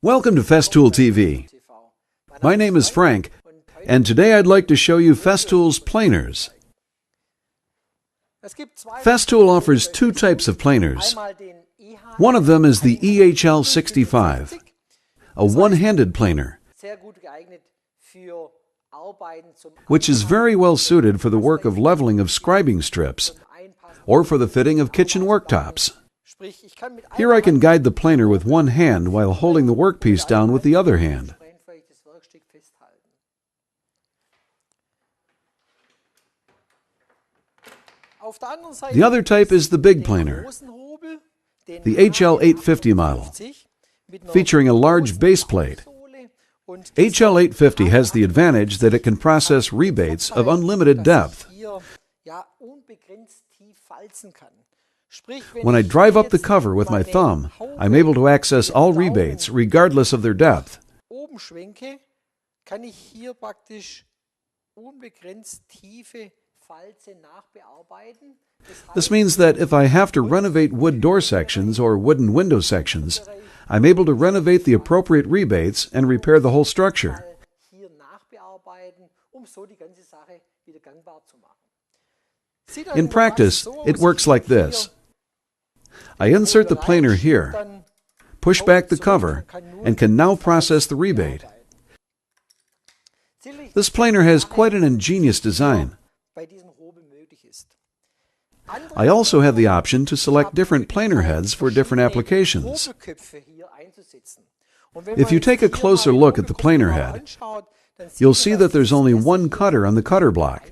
Welcome to Festool TV. My name is Frank, and today I'd like to show you Festool's planers. Festool offers two types of planers. One of them is the EHL65, a one-handed planer, which is very well suited for the work of leveling of scribing strips or for the fitting of kitchen worktops. Here I can guide the planer with one hand while holding the workpiece down with the other hand. The other type is the big planer, the HL850 model, featuring a large base plate. HL850 has the advantage that it can process rebates of unlimited depth. When I drive up the cover with my thumb, I'm able to access all rebates regardless of their depth. This means that if I have to renovate wood door sections or wooden window sections, I'm able to renovate the appropriate rebates and repair the whole structure. In practice, it works like this. I insert the planer here, push back the cover, and can now process the rebate. This planer has quite an ingenious design. I also have the option to select different planer heads for different applications. If you take a closer look at the planer head, you'll see that there's only one cutter on the cutter block,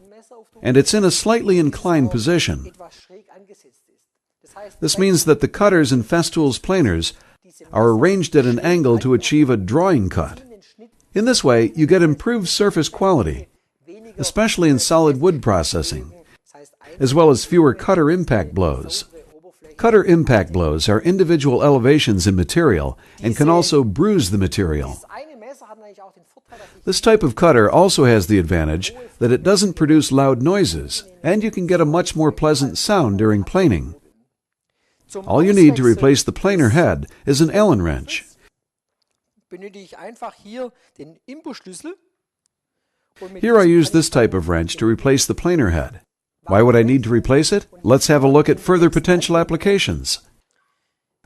and it's in a slightly inclined position. This means that the cutters in Festool's planers are arranged at an angle to achieve a drawing cut. In this way, you get improved surface quality, especially in solid wood processing, as well as fewer cutter impact blows. Cutter impact blows are individual elevations in material and can also bruise the material. This type of cutter also has the advantage that it doesn't produce loud noises, and you can get a much more pleasant sound during planing. All you need to replace the planer head is an Allen wrench. Here I use this type of wrench to replace the planer head. Why would I need to replace it? Let's have a look at further potential applications.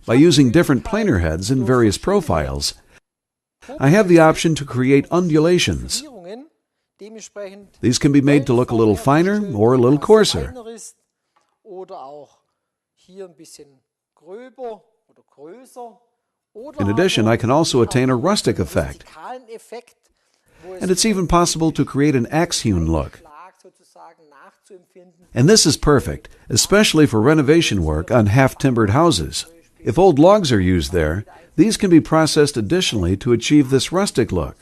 By using different planer heads in various profiles, I have the option to create undulations. These can be made to look a little finer or a little coarser. In addition, I can also attain a rustic effect. And it's even possible to create an axe-hewn look. And this is perfect, especially for renovation work on half-timbered houses. If old logs are used there, these can be processed additionally to achieve this rustic look.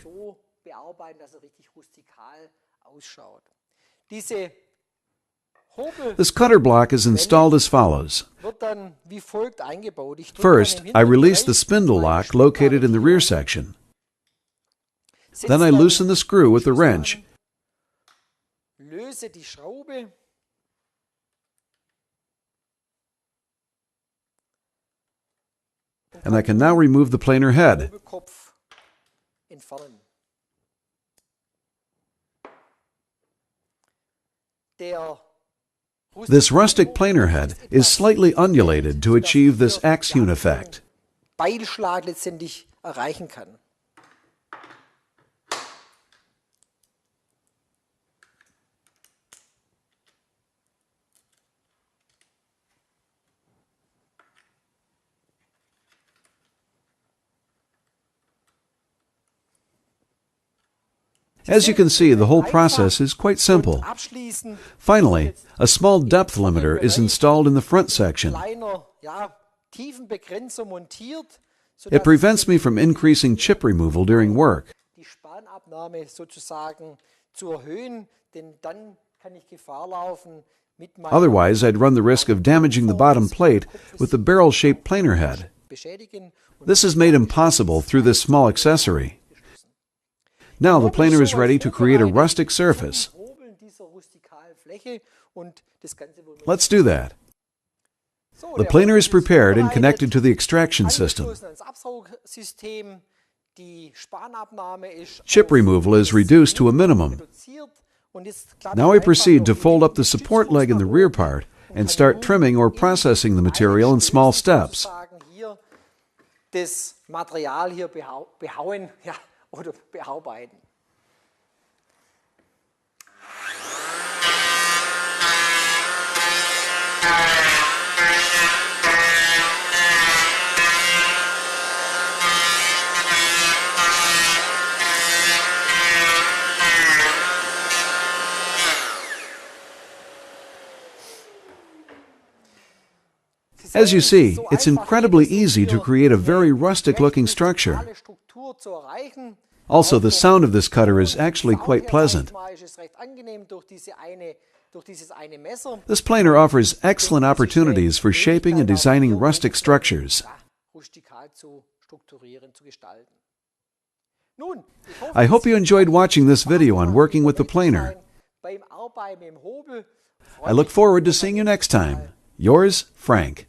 This cutter block is installed as follows. First, I release the spindle lock located in the rear section. Then I loosen the screw with the wrench. And I can now remove the planer head. This rustic planer head is slightly undulated to achieve this axe-hewn effect. As you can see, the whole process is quite simple. Finally, a small depth limiter is installed in the front section. It prevents me from increasing chip removal during work. Otherwise, I'd run the risk of damaging the bottom plate with the barrel-shaped planer head. This is made impossible through this small accessory. Now the planer is ready to create a rustic surface. Let's do that. The planer is prepared and connected to the extraction system. Chip removal is reduced to a minimum. Now I proceed to fold up the support leg in the rear part and start trimming or processing the material in small steps. As you see, it's incredibly easy to create a very rustic-looking structure. Also, the sound of this cutter is actually quite pleasant. This planer offers excellent opportunities for shaping and designing rustic structures. I hope you enjoyed watching this video on working with the planer. I look forward to seeing you next time. Yours, Frank.